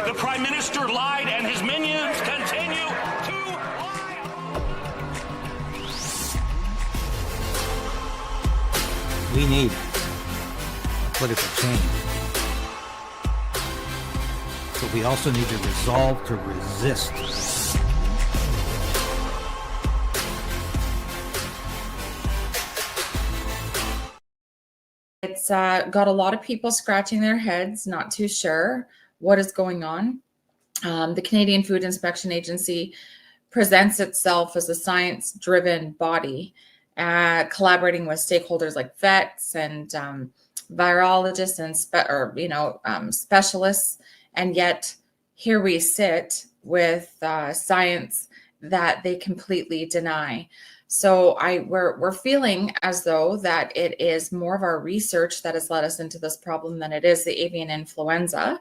The Prime Minister lied and his minions continue to lie. We need political change. But we also need to resolve to resist. It's got a lot of people scratching their heads, not too sure what is going on. The Canadian Food Inspection Agency presents itself as a science-driven body, collaborating with stakeholders like vets and virologists and specialists, and yet here we sit with science that they completely deny. So we're feeling as though that it is more of our research that has led us into this problem than it is the avian influenza.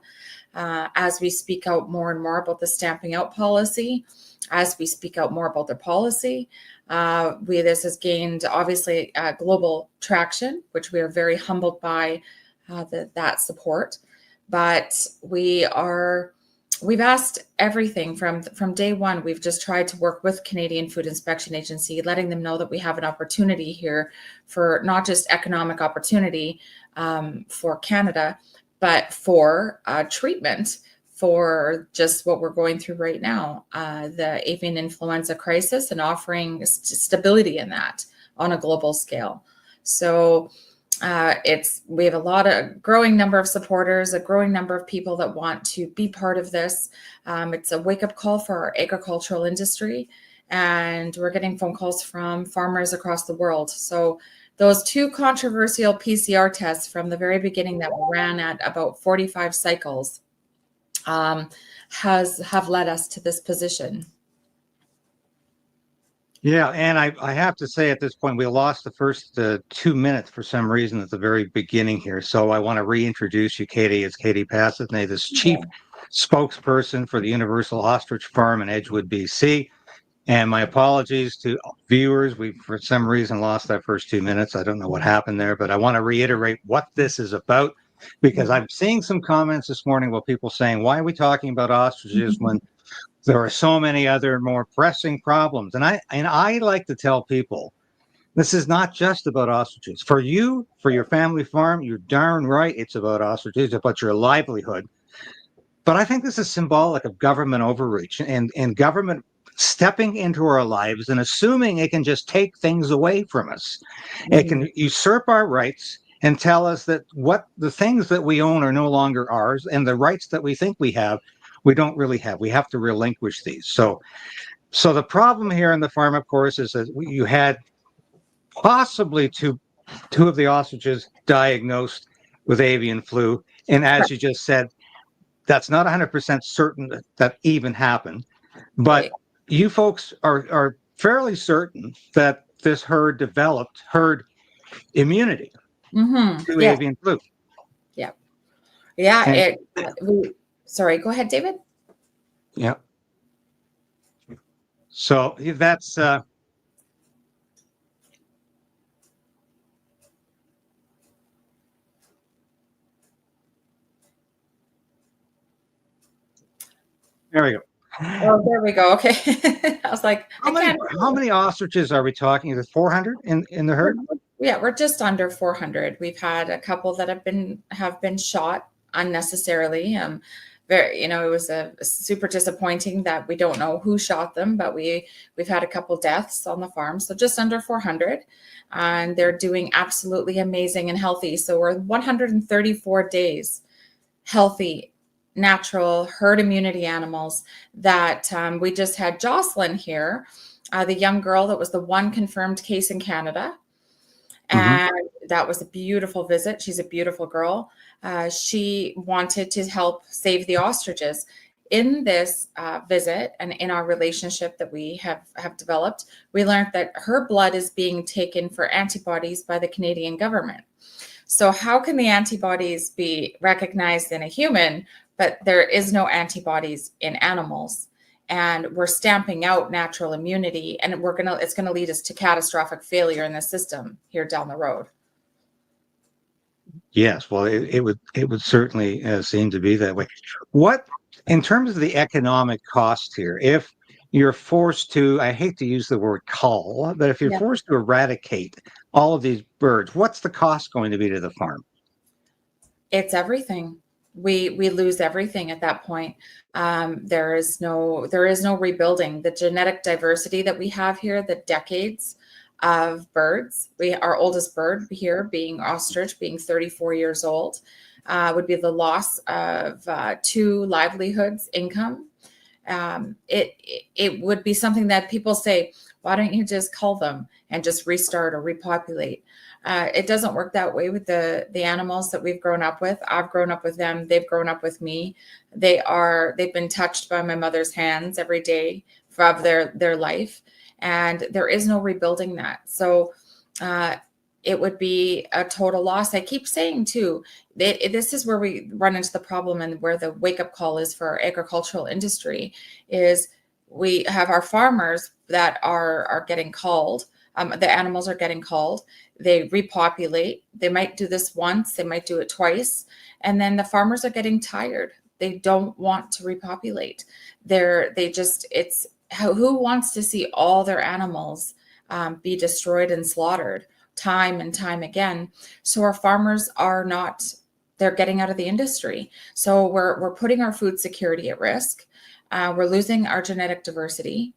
As we speak out more and more about the stamping out policy, as we speak out more about the policy, this has gained obviously global traction, which we are very humbled by that support. But we've asked everything from day one. We've just tried to work with Canadian Food Inspection Agency, letting them know that we have an opportunity here for not just economic opportunity for Canada, but for treatment for just what we're going through right now, the avian influenza crisis, and offering stability in that on a global scale. So we have a growing number of supporters, a growing number of people that want to be part of this. It's a wake-up call for our agricultural industry, and we're getting phone calls from farmers across the world. So those two controversial PCR tests from the very beginning that ran at about 45 cycles have led us to this position. Yeah, and I have to say at this point, we lost the first 2 minutes for some reason at the very beginning here. So I want to reintroduce you, Katie. It's Katie Passatney, this chief spokesperson for the Universal Ostrich Farm in Edgewood, BC. And my apologies to viewers. We, for some reason, lost that first 2 minutes. I don't know what happened there, but I want to reiterate what this is about, because I'm seeing some comments this morning about people saying, why are we talking about ostriches when there are so many other more pressing problems? And I like to tell people, this is not just about ostriches. For you, for your family farm, you're darn right it's about ostriches, it's about your livelihood. But I think this is symbolic of government overreach and government stepping into our lives and assuming it can just take things away from us. It can usurp our rights and tell us that what the things that we own are no longer ours, and the rights that we think we have, we don't really have. We have to relinquish these. So the problem here in the farm, of course, is that you had possibly two of the ostriches diagnosed with avian flu. And as you just said, that's not 100% certain that even happened. But you folks are fairly certain that this herd developed herd immunity to avian flu. Yeah. Yeah. Sorry, go ahead, David. Yeah. So that's there we go. Oh, there we go. Okay. I was like, how many ostriches are we talking? Is it 400 in the herd? Yeah, we're just under 400. We've had a couple that have been shot unnecessarily. It was super disappointing that we don't know who shot them, but we've had a couple deaths on the farm. So just under 400, and they're doing absolutely amazing and healthy. So we're 134 days healthy, natural herd immunity animals that we just had Jocelyn here, the young girl that was the one confirmed case in Canada. And that was a beautiful visit. She's a beautiful girl. She wanted to help save the ostriches. In this visit and in our relationship that we have developed, we learned that her blood is being taken for antibodies by the Canadian government. So how can the antibodies be recognized in a human, but there is no antibodies in animals? And we're stamping out natural immunity, and it's gonna lead us to catastrophic failure in the system here down the road. Yes, well, it would certainly seem to be that way. What In terms of the economic cost here, if you're forced to, I hate to use the word cull, but if you're Yeah. forced to eradicate all of these birds, what's the cost going to be to the farm? It's everything. We lose everything at that point. There is no rebuilding. The genetic diversity that we have here, the decades of birds. Our oldest bird here being ostrich, being 34 years old, would be the loss of two livelihoods, income. It would be something that people say, why don't you just cull them and just restart or repopulate? It doesn't work that way with the animals that we've grown up with. I've grown up with them. They've grown up with me. They've been touched by my mother's hands every day of their life, and there is no rebuilding that. So it would be a total loss. I keep saying too, this is where we run into the problem, and where the wake up call is for our agricultural industry is we have our farmers that are getting called. The animals are getting called. They repopulate. They might do this once. They might do it twice. And then the farmers are getting tired. They don't want to repopulate. Who wants to see all their animals be destroyed and slaughtered time and time again? So our farmers they're getting out of the industry. So we're putting our food security at risk. We're losing our genetic diversity.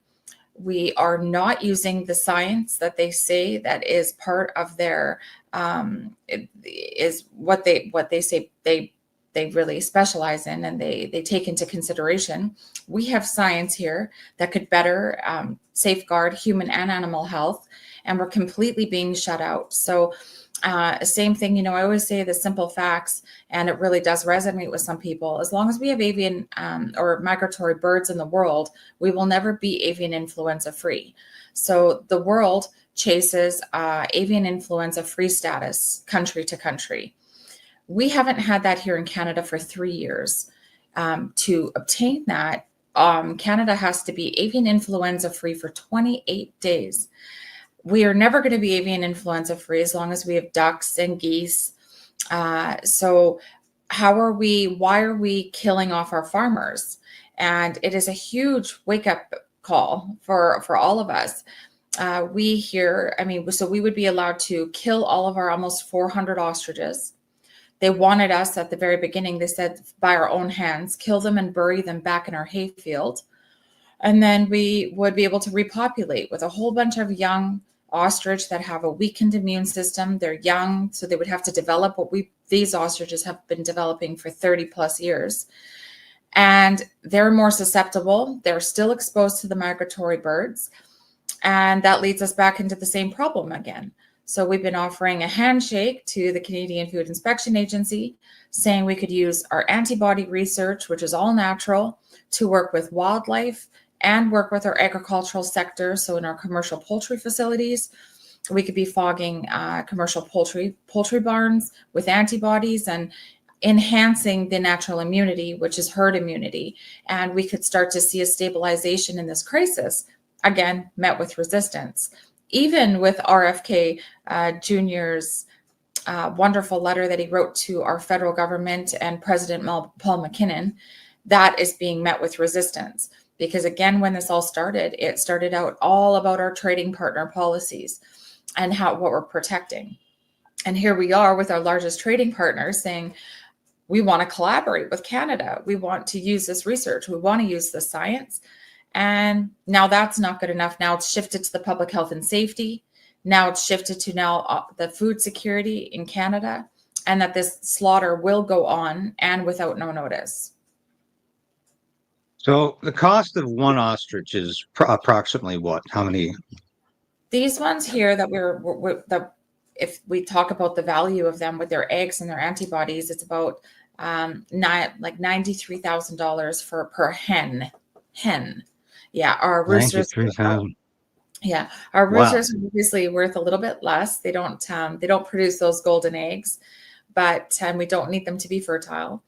We are not using the science that they say that is part of their is what they say they really specialize in, and they take into consideration. We have science here that could better safeguard human and animal health, and we're completely being shut out. So same thing, I always say the simple facts, and it really does resonate with some people. As long as we have avian or migratory birds in the world, we will never be avian influenza free. So the world chases avian influenza free status country to country. We haven't had that here in Canada for 3 years. To obtain that, Canada has to be avian influenza free for 28 days. We are never going to be avian influenza free as long as we have ducks and geese. So why are we killing off our farmers? And it is a huge wake up call for all of us. So we would be allowed to kill all of our almost 400 ostriches. They wanted us at the very beginning, they said, by our own hands, kill them and bury them back in our hayfield. And then we would be able to repopulate with a whole bunch of young ostrich that have a weakened immune system. They're young, so they would have to develop what these ostriches have been developing for 30 plus years. And they're more susceptible. They're still exposed to the migratory birds. And that leads us back into the same problem again. So we've been offering a handshake to the Canadian Food Inspection Agency, saying we could use our antibody research, which is all natural, to work with wildlife and work with our agricultural sector. So in our commercial poultry facilities, we could be fogging commercial poultry barns with antibodies and enhancing the natural immunity, which is herd immunity. And we could start to see a stabilization in this crisis, again, met with resistance. Even with RFK Jr.'s wonderful letter that he wrote to our federal government and President Paul McKinnon, that is being met with resistance. Because again, when this all started, it started out all about our trading partner policies and what we're protecting. And here we are with our largest trading partners saying, we want to collaborate with Canada. We want to use this research. We want to use the science. And now that's not good enough. Now it's shifted to the public health and safety. Now it's shifted to the food security in Canada, and that this slaughter will go on and without no notice. So the cost of one ostrich is approximately what? How many? These ones here that if we talk about the value of them with their eggs and their antibodies, it's about $93,000 per hen. Yeah, our roosters. 93,000. Yeah, our Wow. roosters are obviously worth a little bit less. They don't produce those golden eggs, but we don't need them to be fertile.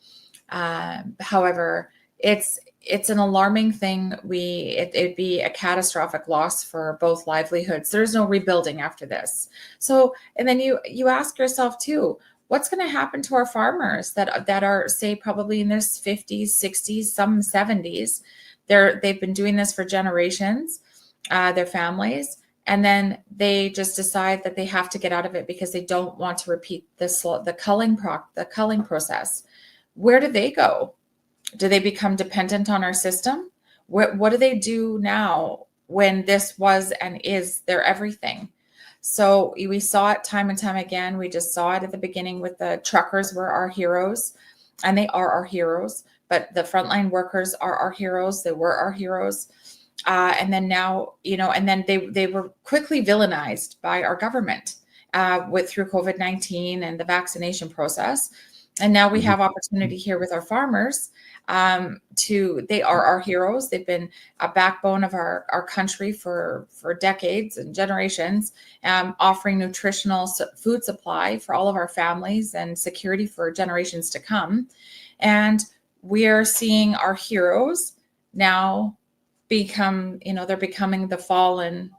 However, it's an alarming thing. It'd be a catastrophic loss for both livelihoods. There's no rebuilding after this. So, and then you ask yourself too, what's going to happen to our farmers that are, say, probably in their 50s, 60s, some 70s? They've been doing this for generations, their families, and then they just decide that they have to get out of it because they don't want to repeat the culling process. Where do they go? Do they become dependent on our system? What do they do now when this was and is their everything? So we saw it time and time again. We just saw it at the beginning with the truckers were our heroes, and they are our heroes. But the frontline workers are our heroes. They were our heroes. And then now, and then they were quickly villainized by our government through COVID-19 and the vaccination process. And now we have opportunity here with our farmers. They are our heroes. They've been a backbone of our country for decades and generations, offering nutritional food supply for all of our families and security for generations to come. And we are seeing our heroes now become, they're becoming the fallen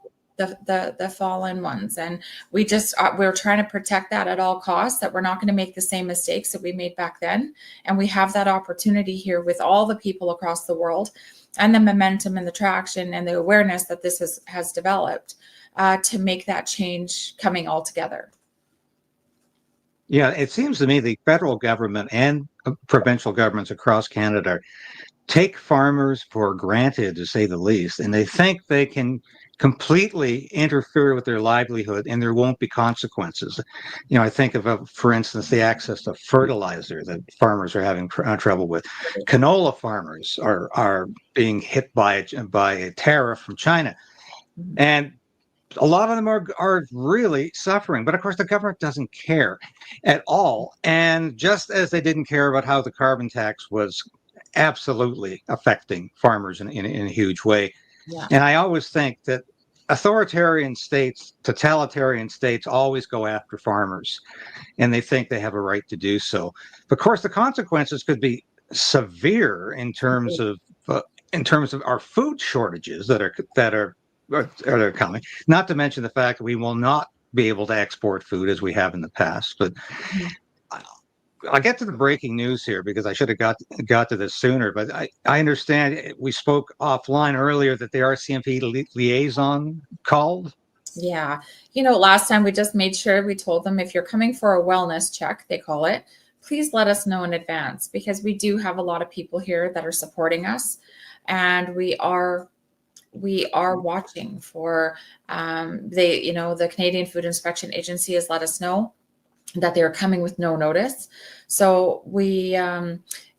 ones. And we're trying to protect that at all costs, that we're not going to make the same mistakes that we made back then. And we have that opportunity here with all the people across the world, and the momentum and the traction and the awareness that this has developed to make that change coming all together. Yeah, it seems to me the federal government and provincial governments across Canada take farmers for granted, to say the least, and they think they can completely interfere with their livelihood and there won't be consequences. I think of, for instance, the access to fertilizer that farmers are having trouble with. Canola farmers are being hit by a tariff from China. And a lot of them are really suffering. But of course, the government doesn't care at all. And just as they didn't care about how the carbon tax was absolutely affecting farmers in a huge way. Yeah. And I always think that authoritarian states, totalitarian states always go after farmers, and they think they have a right to do so. Of course, the consequences could be severe in terms of our food shortages that are coming. Not to mention the fact that we will not be able to export food as we have in the past. But I'll get to the breaking news here because I should have got to this sooner. But I understand we spoke offline earlier that the RCMP liaison called. Yeah. Last time we just made sure we told them, if you're coming for a wellness check, they call it, please let us know in advance, because we do have a lot of people here that are supporting us, and we are watching for the Canadian Food Inspection Agency has let us know that they're coming with no notice. So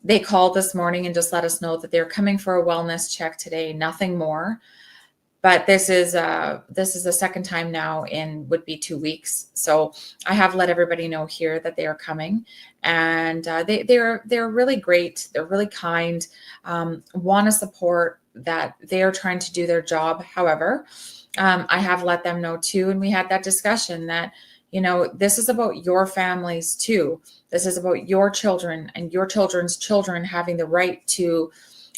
they called this morning and just let us know that they're coming for a wellness check today, nothing more. But this is the second time now in would be 2 weeks. So I have let everybody know here that they are coming, and they're really great. They're really kind, want to support, that they are trying to do their job. However, I have let them know too, and we had that discussion that, this is about your families too. This is about your children and your children's children having the right to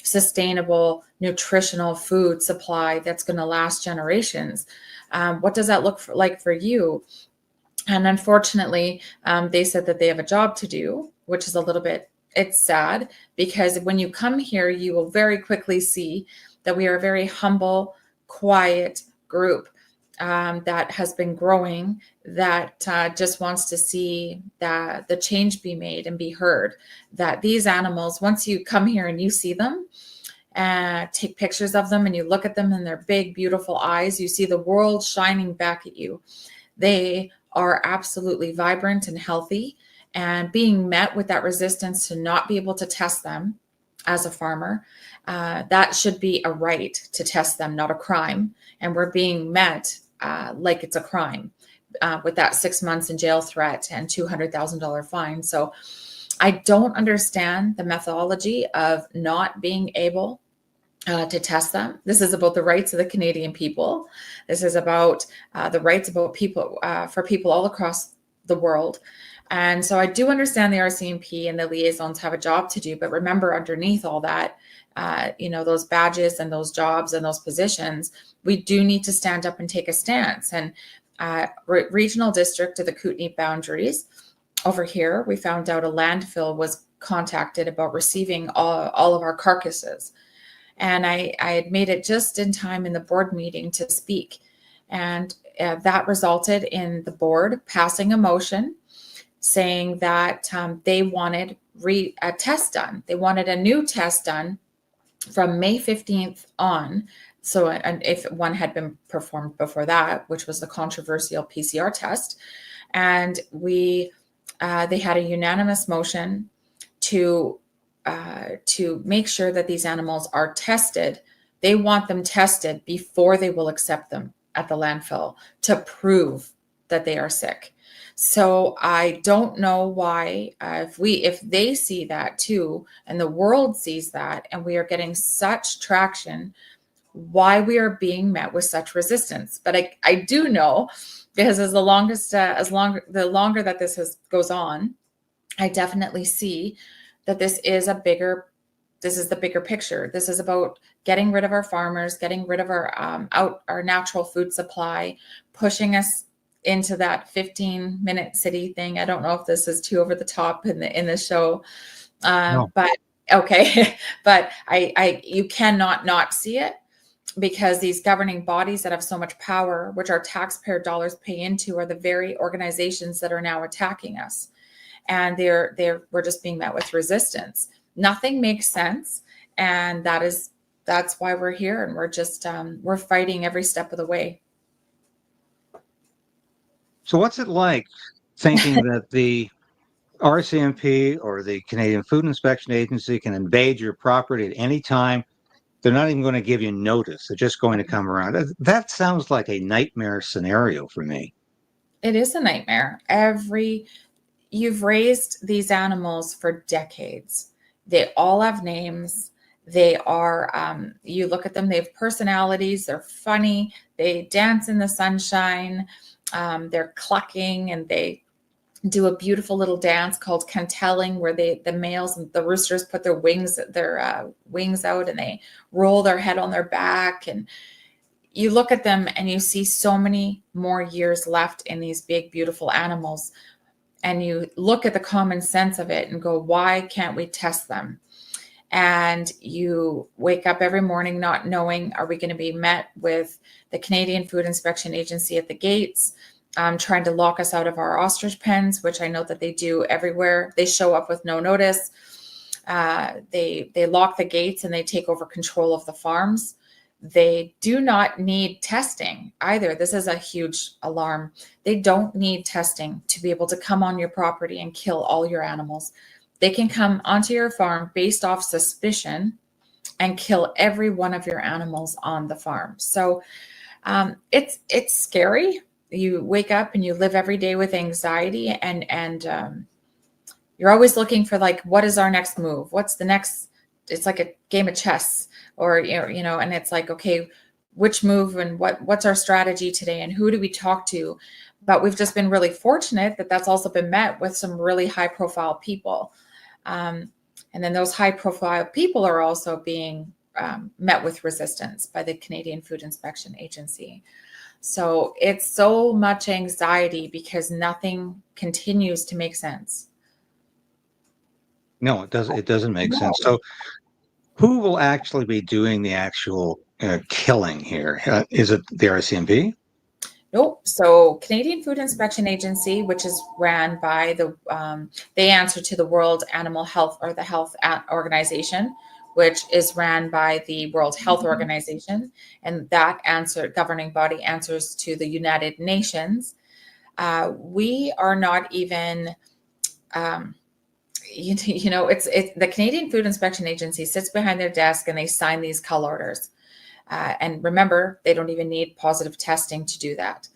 sustainable, nutritional food supply that's going to last generations. What does that look like for you? And unfortunately, they said that they have a job to do, which is it's sad, because when you come here, you will very quickly see that we are a very humble, quiet group that has been growing, that just wants to see that the change be made and be heard. That these animals, once you come here and you see them, take pictures of them, and you look at them in their big, beautiful eyes, you see the world shining back at you. They are absolutely vibrant and healthy, and being met with that resistance to not be able to test them as a farmer, that should be a right to test them, not a crime. And we're being met like it's a crime with that 6 months in jail threat and $200,000 fine. So I don't understand the methodology of not being able to test them. This is about the rights of the Canadian people. This is about the rights about people for people all across the world. And so I do understand the RCMP and the liaisons have a job to do, but remember, underneath all that, those badges and those jobs and those positions, we do need to stand up and take a stance. And regional district of the Kootenay boundaries, over here, we found out a landfill was contacted about receiving all of our carcasses. And I had made it just in time in the board meeting to speak. And that resulted in the board passing a motion saying that they wanted a test done. They wanted a new test done from May 15th on. So, and if one had been performed before that, which was the controversial PCR test, and they had a unanimous motion to make sure that these animals are tested. They want them tested before they will accept them at the landfill to prove that they are sick. So I don't know why, if they see that too, and the world sees that, and we are getting such traction, why we are being met with such resistance. But I do know, because the longer that this goes on, I definitely see that this is the bigger picture. This is about getting rid of our farmers, getting rid of our natural food supply, pushing us into that 15-minute city thing. I don't know if this is too over the top in the show, No. but okay. But you cannot not see it, because these governing bodies that have so much power, which our taxpayer dollars pay into, are the very organizations that are now attacking us. And we're just being met with resistance. Nothing makes sense. And that's why we're here. And we're just, we're fighting every step of the way. So what's it like thinking that the RCMP or the Canadian Food Inspection Agency can invade your property at any time? They're not even going to give you notice. They're just going to come around. That sounds like a nightmare scenario for me. It is a nightmare. You've raised these animals for decades. They all have names. They are, you look at them, they have personalities. They're funny. They dance in the sunshine. They're clucking, and they do a beautiful little dance called cantelling, where the males and the roosters put their wings out, and they roll their head on their back. And you look at them and you see so many more years left in these big, beautiful animals. And you look at the common sense of it and go, why can't we test them? And you wake up every morning not knowing, are we going to be met with the Canadian Food Inspection Agency at the gates, trying to lock us out of our ostrich pens, which I know that they do everywhere. They show up with no notice. They lock the gates and they take over control of the farms. They do not need testing either. This is a huge alarm. They don't need testing to be able to come on your property and kill all your animals. They can come onto your farm based off suspicion and kill every one of your animals on the farm. So it's scary. You wake up and you live every day with anxiety, and you're always looking for, like, what is our next move? What's the next? It's like a game of chess, or and it's like, okay, which move and what's our strategy today, and who do we talk to? But we've just been really fortunate that that's also been met with some really high profile people. And then those high profile people are also being met with resistance by the Canadian Food Inspection Agency. So it's so much anxiety because nothing continues to make sense. No, it doesn't. It doesn't make sense. So, who will actually be doing the actual killing here? Is it the RCMP? Nope. So Canadian Food Inspection Agency, which is ran by they answer to the World Animal Health, or the Health Organization, which is ran by the World Health Organization, and that governing body answers to the United Nations. We are not even, it's the Canadian Food Inspection Agency sits behind their desk and they sign these cull orders. And remember, they don't even need positive testing to do that.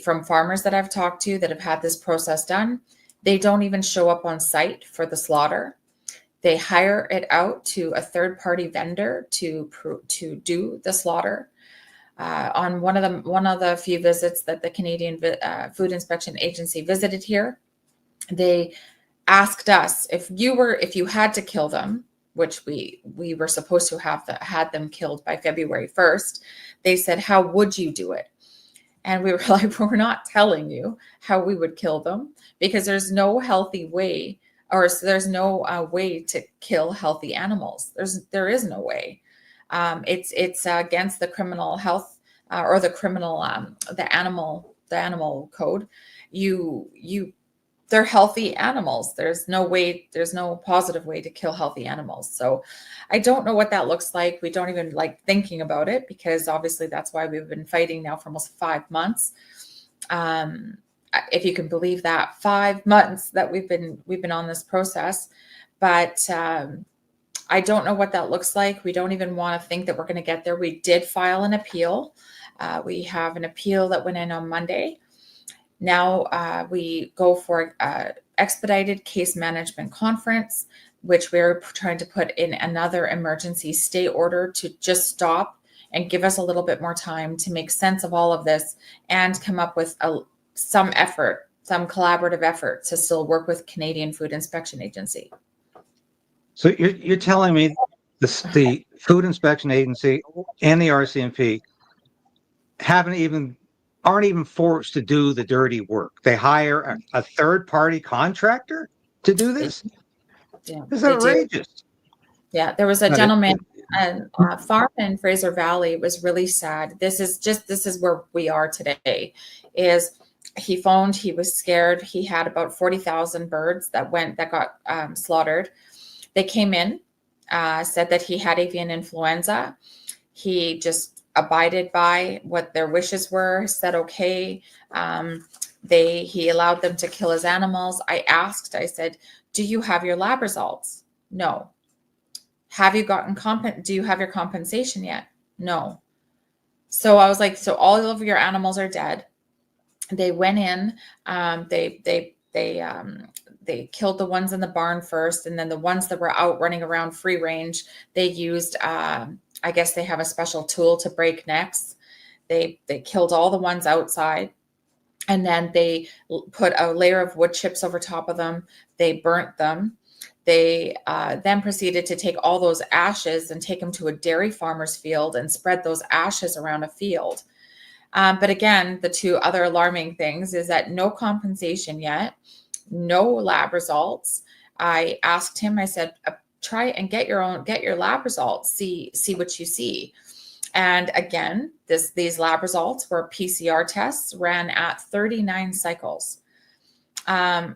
From farmers that I've talked to that have had this process done, they don't even show up on site for the slaughter. They hire it out to a third-party vendor to do the slaughter. On one of the few visits that the Canadian Food Inspection Agency visited here, they asked us if you had to kill them, which we were supposed to have had them killed by February 1st. They said, how would you do it? And we were like, we're not telling you how we would kill them, because there's no healthy way, or there's no way to kill healthy animals. There is no way. It's against the criminal health, or the criminal the animal code. They're healthy animals. There's no positive way to kill healthy animals. So I don't know what that looks like. We don't even like thinking about it, because obviously that's why we've been fighting now for almost 5 months. If you can believe that, 5 months that we've been on this process. But I don't know what that looks like. We don't even want to think that we're going to get there. We did file an appeal. We have an appeal that went in on Monday. Now we go for expedited case management conference, which we're trying to put in another emergency stay order to just stop and give us a little bit more time to make sense of all of this and come up with some collaborative effort to still work with Canadian Food Inspection Agency. So you're telling me the Food Inspection Agency and the RCMP aren't even forced to do the dirty work. They hire a third-party contractor to do this? Yeah, This is outrageous. Yeah, there was a gentleman, a farm in Fraser Valley. Was really sad. This is where we are today. Is he phoned? He was scared. He had about 40,000 birds that got slaughtered. They came in, said that he had avian influenza. He just abided by what their wishes were, said okay. He allowed them to kill his animals. I said, do you have your lab results? No. Have you do you have your compensation yet? No. So I was like, so all of your animals are dead. They went in, they killed the ones in the barn first, and then the ones that were out running around free range, they used, I guess they have a special tool to break necks. They killed all the ones outside, and then they put a layer of wood chips over top of them. They burnt them. They then proceeded to take all those ashes and take them to a dairy farmer's field and spread those ashes around a field. But again, the two other alarming things is that no compensation yet, no lab results. I asked him, I said, try and get your lab results, see what you see. And again, these lab results were PCR tests ran at 39 cycles.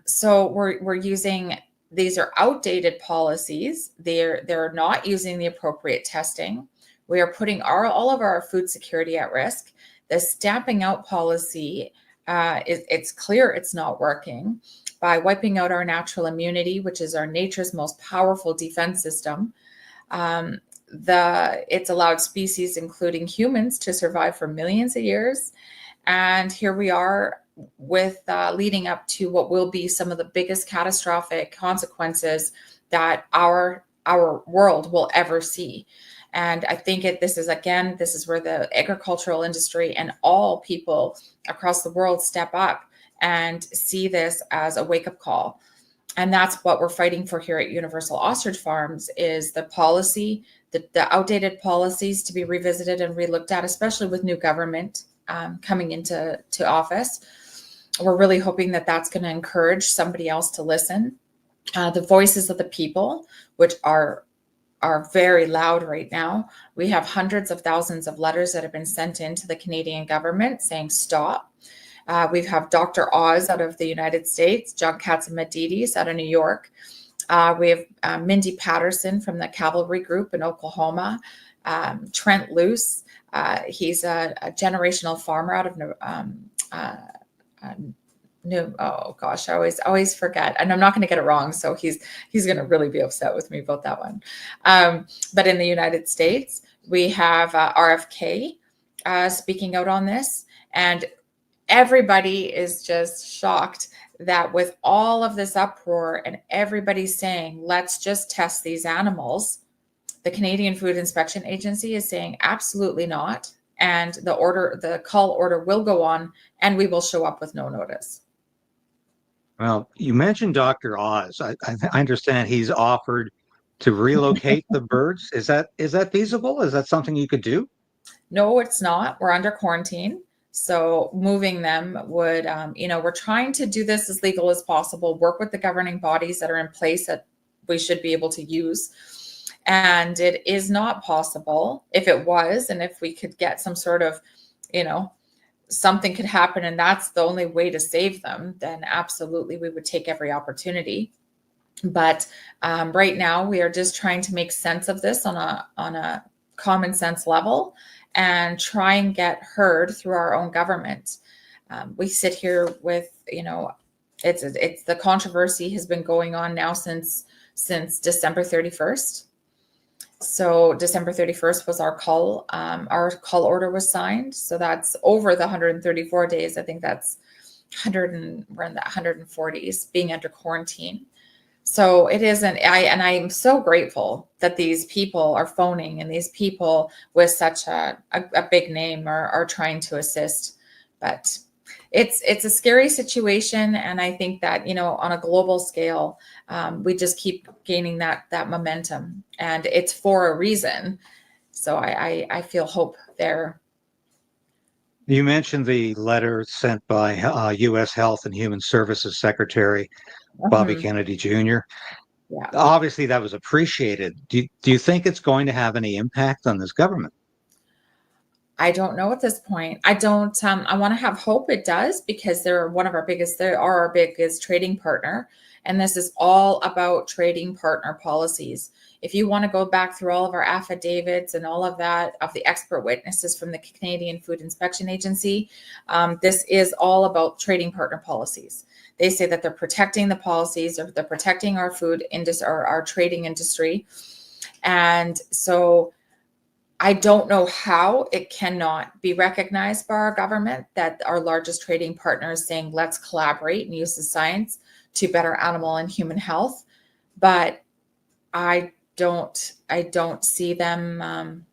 So we're using, these are outdated policies. They're not using the appropriate testing. We are putting all of our food security at risk. The stamping out policy, it's clear it's not working. By wiping out our natural immunity, which is our nature's most powerful defense system, it's allowed species, including humans, to survive for millions of years. And here we are with leading up to what will be some of the biggest catastrophic consequences that our world will ever see. And I think this is where the agricultural industry and all people across the world step up and see this as a wake-up call. And that's what we're fighting for here at Universal Ostrich Farms, is the policy, the outdated policies to be revisited and relooked at, especially with new government coming into office. We're really hoping that that's going to encourage somebody else to listen. The voices of the people, which are very loud right now. We have hundreds of thousands of letters that have been sent in to the Canadian government saying stop. We have Dr. Oz out of the United States, John Katsimadidis out of New York. We have Mindy Patterson from the Cavalry Group in Oklahoma. Trent Luce, he's a generational farmer out of oh gosh, I always forget, and I'm not going to get it wrong. So he's going to really be upset with me about that one. But in the United States, we have RFK speaking out on this, and everybody is just shocked that with all of this uproar and everybody saying, let's just test these animals, the Canadian Food Inspection Agency is saying absolutely not. And the call order will go on, and we will show up with no notice. Well, you mentioned Dr. Oz. I understand he's offered to relocate the birds. Is that feasible? Is that something you could do? No, it's not. We're under quarantine. So moving them would, we're trying to do this as legal as possible, work with the governing bodies that are in place that we should be able to use. And it is not possible. If it was, and if we could get some sort of, something could happen and that's the only way to save them, then absolutely we would take every opportunity. But right now we are just trying to make sense of this on a common sense level and try and get heard through our own government. We sit here with, it's the controversy has been going on now since December 31st. So December 31st was our call order was signed. So that's over the 134 days. I think that's we're in the 140s being under quarantine. So it isn't, I'm so grateful that these people are phoning and these people with such a big name are trying to assist. But it's a scary situation. And I think that, on a global scale, we just keep gaining that momentum, and it's for a reason. So I feel hope there. You mentioned the letter sent by U.S. Health and Human Services Secretary Bobby Mhm. Kennedy Jr. Yeah. Obviously, that was appreciated. Do you think it's going to have any impact on this government? I don't know at this point. I don't, I want to have hope it does, because they are our biggest trading partner. And this is all about trading partner policies. If you want to go back through all of our affidavits and all of that, of the expert witnesses from the Canadian Food Inspection Agency, this is all about trading partner policies. They say that they're protecting the policies, or they're protecting our food industry, or our trading industry. And so I don't know how it cannot be recognized by our government that our largest trading partner is saying, let's collaborate and use the science to better animal and human health. But I don't see them.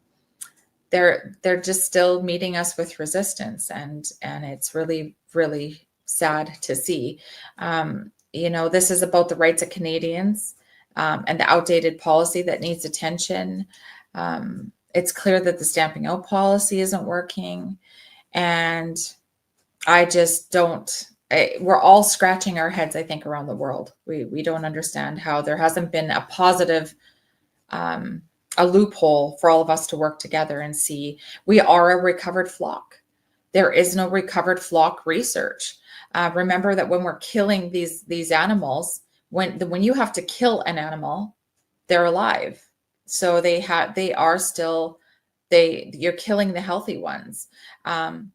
They're just still meeting us with resistance, and it's really, really sad to see. This is about the rights of Canadians, and the outdated policy that needs attention. It's clear that the stamping out policy isn't working. And I just don't, we're all scratching our heads, I think, around the world. We don't understand how there hasn't been a positive, a loophole for all of us to work together and see. We are a recovered flock. There is no recovered flock research. Remember that when we're killing these animals, when you have to kill an animal, they're alive. So you're killing the healthy ones. And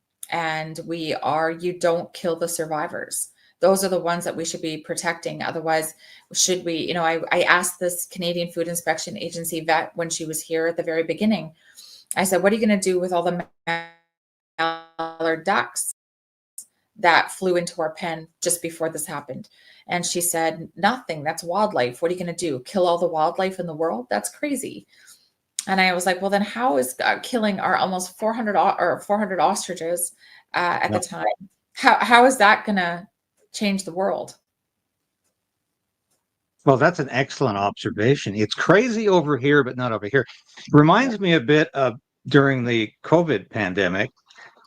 you don't kill the survivors. Those are the ones that we should be protecting. Otherwise, should we, I asked this Canadian Food Inspection Agency vet when she was here at the very beginning, I said, what are you going to do with all the mallard ducks that flew into our pen just before this happened? And she said, nothing. That's wildlife. What are you going to do? Kill all the wildlife in the world? That's crazy. And I was like, well, then how is killing our almost 400 ostriches at the time? How is that going to change the world? Well, that's an excellent observation. It's crazy over here, but not over here. Reminds me a bit of during the COVID pandemic,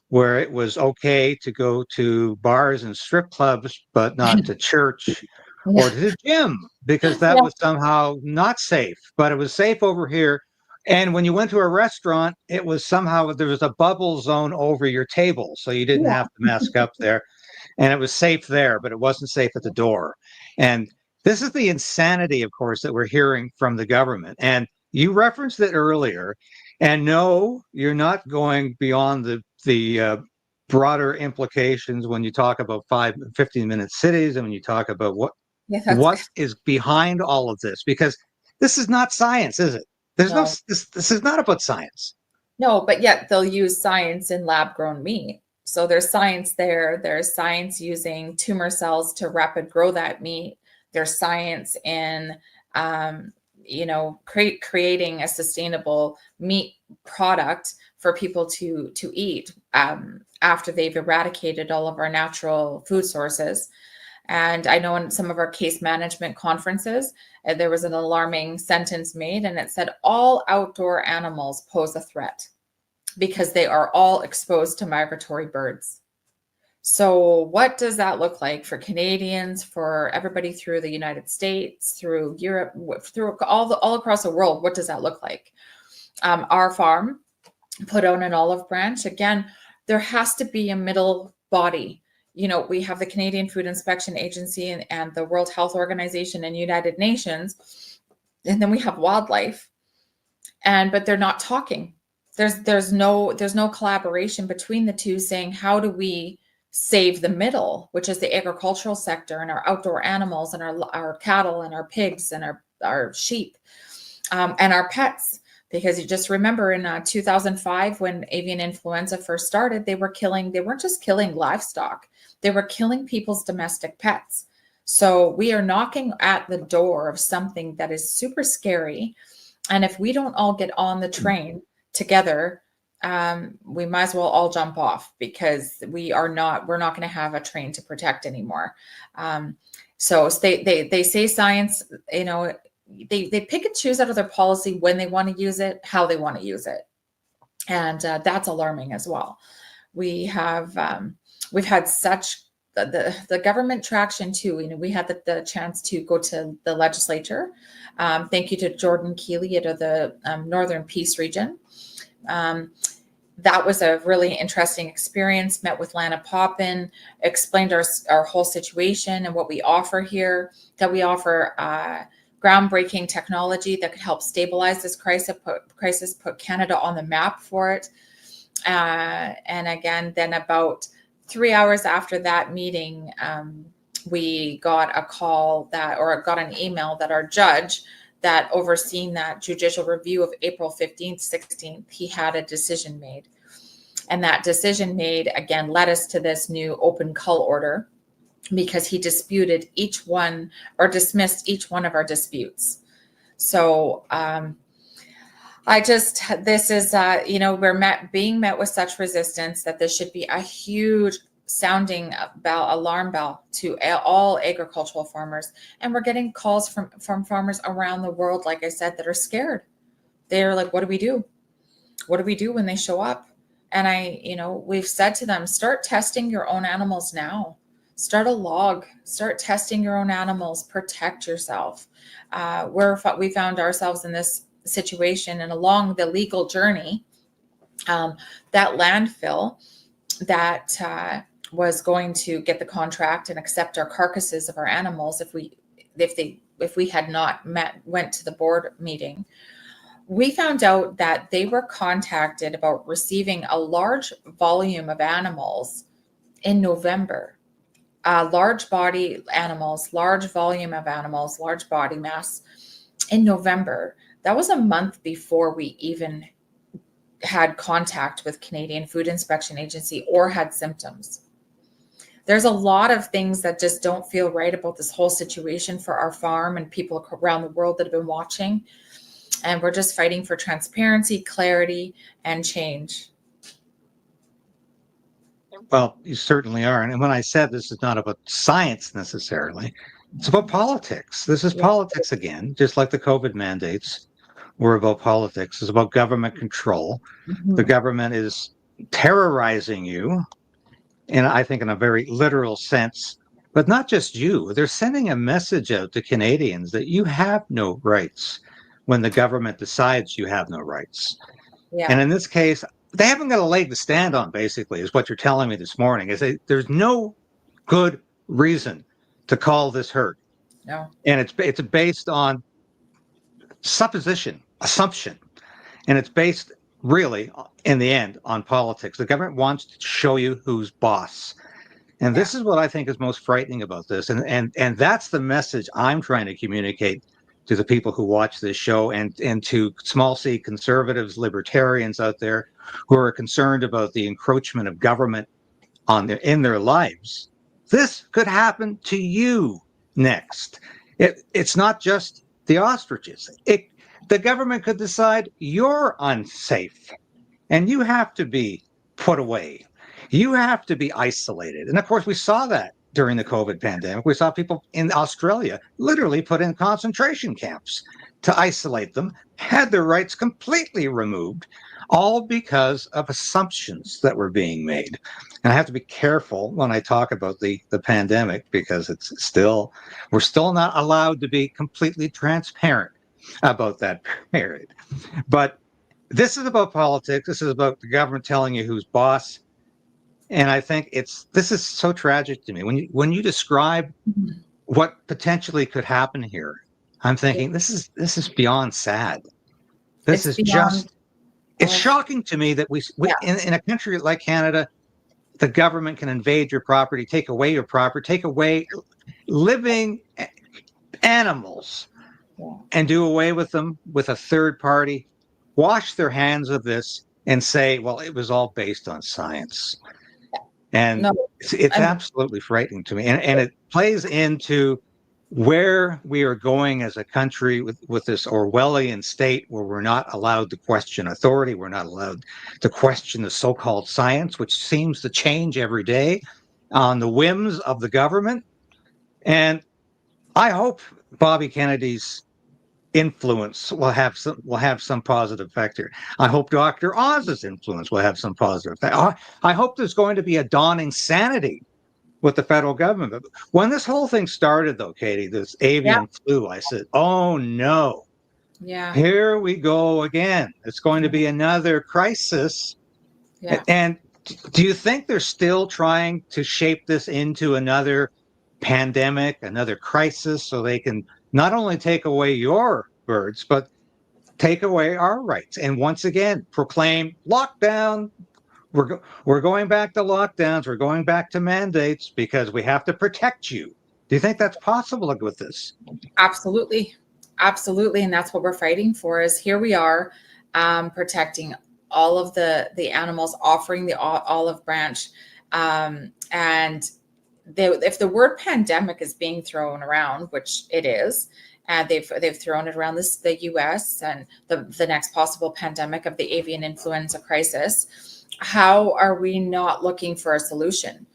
where it was okay to go to bars and strip clubs, but not to church or to the gym, because that was somehow not safe. But it was safe over here. And when you went to a restaurant, it was somehow there was a bubble zone over your table, so you didn't have to mask up there. And it was safe there, but it wasn't safe at the door. And this is the insanity, of course, that we're hearing from the government. And you referenced it earlier. And no, you're not going beyond the broader implications when you talk about 15-minute cities, and when you talk about what is behind all of this, because this is not science, is it? This is not about science. No, but yet they'll use science in lab grown meat. So there's science there. There's science using tumor cells to rapid grow that meat. There's science in, creating a sustainable meat product for people to eat after they've eradicated all of our natural food sources. And I know in some of our case management conferences, there was an alarming sentence made, and it said all outdoor animals pose a threat. because they are all exposed to migratory birds. So what does that look like for Canadians, for everybody through the United States, through Europe, through all across the world? What does that look like? Our farm put out an olive branch. Again, there has to be a middle body. You know, we have the Canadian Food Inspection Agency and the World Health Organization and United Nations, and then we have wildlife, but they're not talking. There's no collaboration between the two, saying how do we save the middle, which is the agricultural sector and our outdoor animals and our cattle and our pigs and our sheep, and our pets. Because you just remember in 2005, when avian influenza first started, they weren't just killing livestock, they were killing people's domestic pets. So we are knocking at the door of something that is super scary. And if we don't all get on the train together, we might as well all jump off, because we're not going to have a train to protect anymore. So they say science, you know, they pick and choose out of their policy when they want to use it, how they want to use it. And that's alarming as well. We've had such the government traction too. You know, we had the chance to go to the legislature. Thank you to Jordan Keeley out of the Northern Peace region. That was a really interesting experience. Met with Lana Poppin, explained our whole situation and what we offer here, that we offer groundbreaking technology that could help stabilize this crisis, put Canada on the map for it. And again, then about 3 hours after that meeting, we got got an email that our judge that overseen that judicial review of April 15th, 16th, he had a decision made. And that decision made, again, led us to this new open cull order, because he disputed each one or dismissed each one of our disputes. So this is, we're being met with such resistance that this should be a huge sounding alarm bell to all agricultural farmers. And we're getting calls from farmers around the world, like I said, that are scared. They're like, what do we do? What do we do when they show up? And we've said to them, start testing your own animals now. Start a log, start testing your own animals, protect yourself. We found ourselves in this situation, and along the legal journey, that landfill that was going to get the contract and accept our carcasses of our animals if we had not went to the board meeting, we found out that they were contacted about receiving a large volume of animals in November. Large body animals, large volume of animals, large body mass in November. That was a month before we even had contact with Canadian Food Inspection Agency or had symptoms. There's a lot of things that just don't feel right about this whole situation for our farm and people around the world that have been watching. And we're just fighting for transparency, clarity, and change. Well, you certainly are. And when I said this is not about science necessarily, it's about politics. This is politics again, just like the COVID mandates were about politics. It's about government control. Mm-hmm. The government is terrorizing you, and I think in a very literal sense, but not just you. They're sending a message out to Canadians that you have no rights when the government decides you have no rights. Yeah. And in this case, they haven't got a leg to stand on, basically, is what you're telling me this morning. There's no good reason to call this herd. No. And it's based on assumption. And it's based really, in the end, on politics. The government wants to show you who's boss. And this is what I think is most frightening about this. And that's the message I'm trying to communicate to the people who watch this show, and to small c conservatives, libertarians out there who are concerned about the encroachment of government in their lives. This could happen to you next. It's not just the ostriches. The government could decide you're unsafe and you have to be put away. You have to be isolated. And of course, we saw that during the COVID pandemic. We saw people in Australia literally put in concentration camps to isolate them, had their rights completely removed, all because of assumptions that were being made. And I have to be careful when I talk about the pandemic, because we're still not allowed to be completely transparent about that period. But this is about politics. This is about the government telling you who's boss. And I think this is so tragic to me. When you describe what potentially could happen here, I'm thinking this is beyond sad. This is just, it's shocking to me that we in a country like Canada, the government can invade your property, take away your property, take away living animals, and do away with them with a third party, wash their hands of this and say, well, it was all based on science. And it's absolutely frightening to me. And it plays into where we are going as a country with this Orwellian state where we're not allowed to question authority. We're not allowed to question the so-called science, which seems to change every day on the whims of the government. And I hope Bobby Kennedy's influence will have some positive effect here. I hope Dr. Oz's influence will have some positive effect. I hope there's going to be a dawning sanity with the federal government. But when this whole thing started, though, Katie, this avian flu, I said, oh no, here we go again. It's going to be another crisis. And do you think they're still trying to shape this into another pandemic, another crisis, so they can not only take away your birds, but take away our rights? And once again, proclaim lockdown. We're going back to lockdowns. We're going back to mandates because we have to protect you. Do you think that's possible with this? Absolutely. Absolutely. And that's what we're fighting for, is here we are protecting all of the animals, offering the olive branch. And if the word pandemic is being thrown around, which it is, and they've thrown it around the U.S. and the next possible pandemic of the avian influenza crisis, how are we not looking for a solution?